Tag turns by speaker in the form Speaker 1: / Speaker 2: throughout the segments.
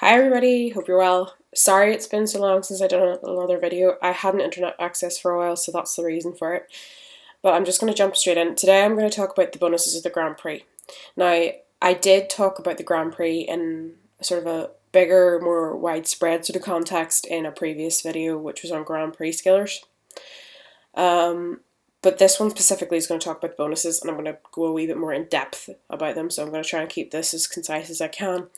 Speaker 1: Hi everybody, hope you're well. Sorry it's been so long since I done another video. I hadn't internet access for a while, so that's the reason for it. But I'm just going to jump straight in. Today I'm going to talk about the bonuses of the Grand Prix. Now, I did talk about the Grand Prix in sort of a bigger, more widespread sort of context in a previous video, which was on Grand Prix skillers. But this one specifically is going to talk about bonuses, and I'm going to go a wee bit more in depth about them, so I'm going to try and keep this as concise as I can.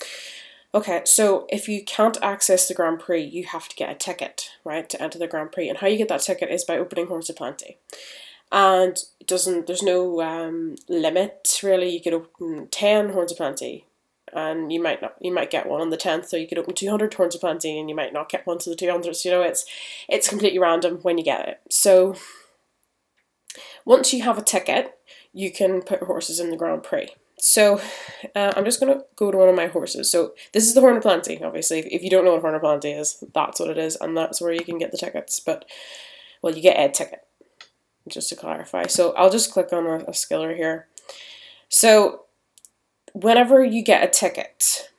Speaker 1: Okay, so if you can't access the Grand Prix, you have to get a ticket, right, to enter the Grand Prix. And how you get that ticket is by opening Howrse Plenty. And there's no limit really. You could open 10 Howrse Plenty, and you might get one on the 10th. So you could open 200 Howrse Plenty, and you might not get one to the 200s. You know, it's completely random when you get it. So once you have a ticket, you can put horses in the Grand Prix. So I'm just going to go to one of my horses. So this is the Howrse Plenty, obviously. If you don't know what Howrse Plenty is, that's what it is, and that's where you can get the tickets. But, well, you get a ticket, just to clarify. So I'll just click on a skiller here. So whenever you get a ticket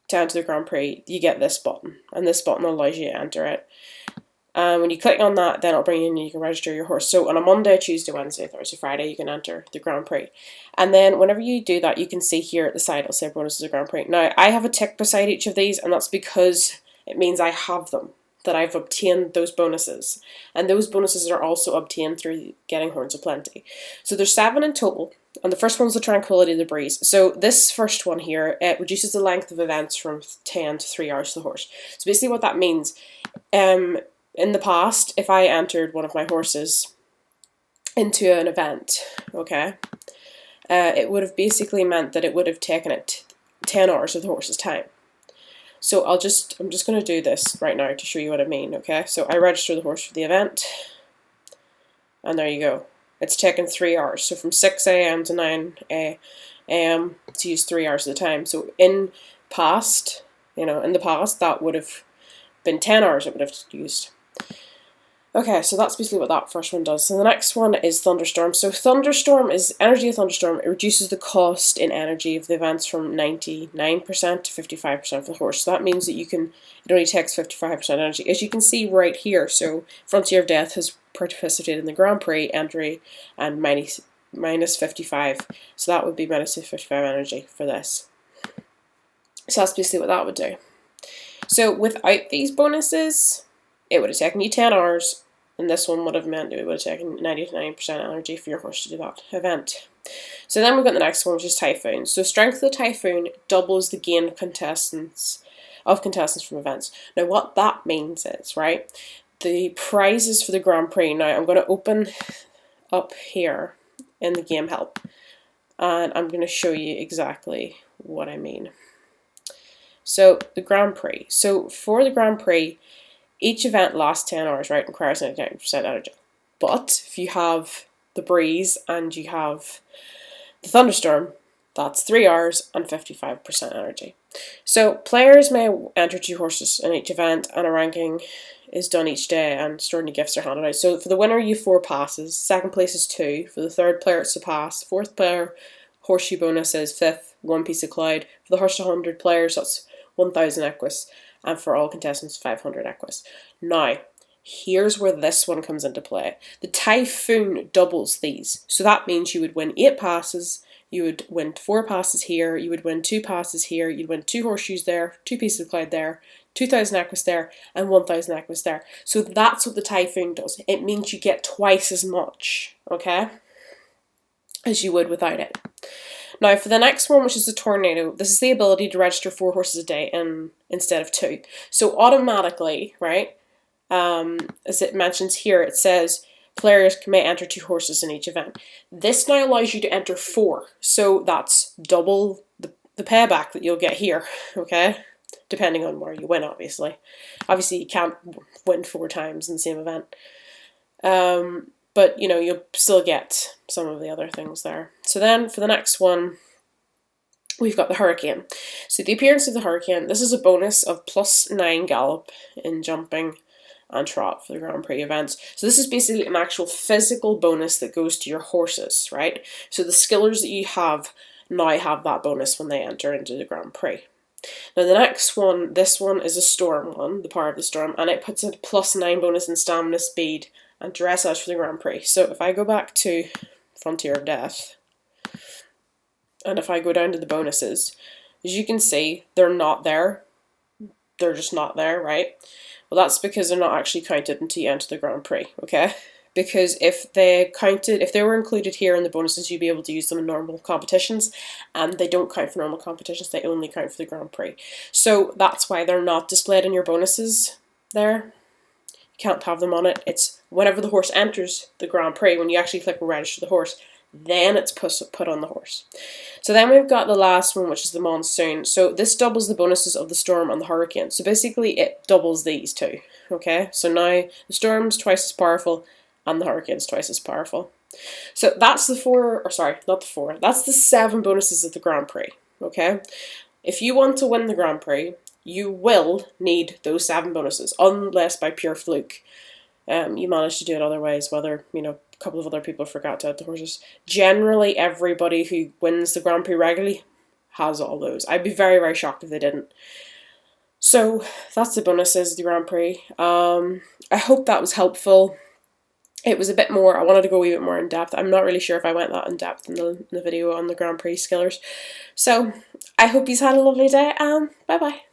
Speaker 1: down to the Grand Prix, you get this button, and this button allows you to enter it. When you click on that, then it'll bring you in and you can register your horse. So on a Monday, Tuesday, Wednesday, Thursday, Friday, you can enter the Grand Prix. And then whenever you do that, you can see here at the side, it'll say bonuses of Grand Prix. Now, I have a tick beside each of these, and that's because it means I have them, that I've obtained those bonuses. And those bonuses are also obtained through getting Howrse Plenty. So there's 7 in total. And the first one's the Tranquility of the Breeze. So this first one here, it reduces the length of events from 10 to 3 hours to the horse. So basically what that means, in the past, if I entered one of my horses into an event, okay, it would have basically meant that it would have taken it 10 hours of the horse's time. So I'm just going to do this right now to show you what I mean, okay? So I register the horse for the event, and there you go. It's taken 3 hours, so from 6 a.m. to 9 a.m. to use 3 hours of the time. So in the past, that would have been 10 hours it would have used. Okay, so that's basically what that first one does. So the next one is Thunderstorm. So Thunderstorm is energy of Thunderstorm. It reduces the cost in energy of the events from 99% to 55% for the horse. So that means that it only takes 55% energy. As you can see right here, so Frontier of Death has participated in the Grand Prix entry and minus 55. So that would be minus 55 energy for this. So that's basically what that would do. So without these bonuses, it would have taken you 10 hours, and this one would have meant it would have taken 99% energy for your horse to do that event. So then we've got the next one, which is Typhoon. So Strength of the Typhoon doubles the gain of contestants from events. Now what that means is, right, the prizes for the Grand Prix. Now I'm going to open up here in the game help, and I'm going to show you exactly what I mean. So the Grand Prix. So for the Grand Prix, each event lasts 10 hours, right, and requires 99% energy. But if you have the Breeze and you have the Thunderstorm, that's 3 hours and 55% energy. So players may enter 2 horses in each event, and a ranking is done each day, and extraordinary gifts are handed out. So for the winner, you 4 passes. Second place is 2. For the third player, it's a pass. Fourth player, horseshoe bonus is 5th, 1 piece of cloud. For the horse to 100 players, that's 1,000 equus. And for all contestants, 500 equus. Now, here's where this one comes into play. The Typhoon doubles these. So that means you would win 8 passes, you would win 4 passes here, you would win 2 passes here, you'd win 2 horseshoes there, 2 pieces of cloud there, 2,000 equus there, and 1,000 equus there. So that's what the Typhoon does. It means you get twice as much, okay, as you would without it. Now for the next one, which is the Tornado, this is the ability to register 4 horses a day instead of 2. So automatically, right, as it mentions here, it says players may enter 2 horses in each event. This now allows you to enter 4, so that's double the payback that you'll get here, okay, depending on where you win, obviously. Obviously you can't win 4 times in the same event. But, you'll still get some of the other things there. So then for the next one, we've got the Hurricane. So the appearance of the Hurricane, this is a bonus of +9 gallop in jumping and trot for the Grand Prix events. So this is basically an actual physical bonus that goes to your horses, right? So the skillers that you have now have that bonus when they enter into the Grand Prix. Now the next one, this one is a storm one, the Power of the Storm, and it puts a +9 bonus in stamina, speed, and dressage for the Grand Prix. So if I go back to Frontier of Death, and if I go down to the bonuses, as you can see, they're not there. They're just not there, right? Well, that's because they're not actually counted until you enter the Grand Prix, okay? Because if they were included here in the bonuses, you'd be able to use them in normal competitions, and they don't count for normal competitions, they only count for the Grand Prix. So that's why they're not displayed in your bonuses there. You can't have them on it. It's whenever the horse enters the Grand Prix, when you actually click register the horse, then it's put on the horse. So then we've got the last one, which is the Monsoon. So this doubles the bonuses of the Storm and the Hurricane. So basically it doubles these two, okay? So now the Storm's twice as powerful and the Hurricane's twice as powerful. So that's that's the 7 bonuses of the Grand Prix, okay? If you want to win the Grand Prix, you will need those 7 bonuses, unless by pure fluke you manage to do it otherwise, whether, a couple of other people forgot to add the horses. Generally, everybody who wins the Grand Prix regularly has all those. I'd be very, very shocked if they didn't. So that's the bonuses of the Grand Prix. I hope that was helpful. It was a bit more, I wanted to go a wee bit more in depth. I'm not really sure if I went that in depth in the video on the Grand Prix skillers. So I hope you've had a lovely day, and bye bye.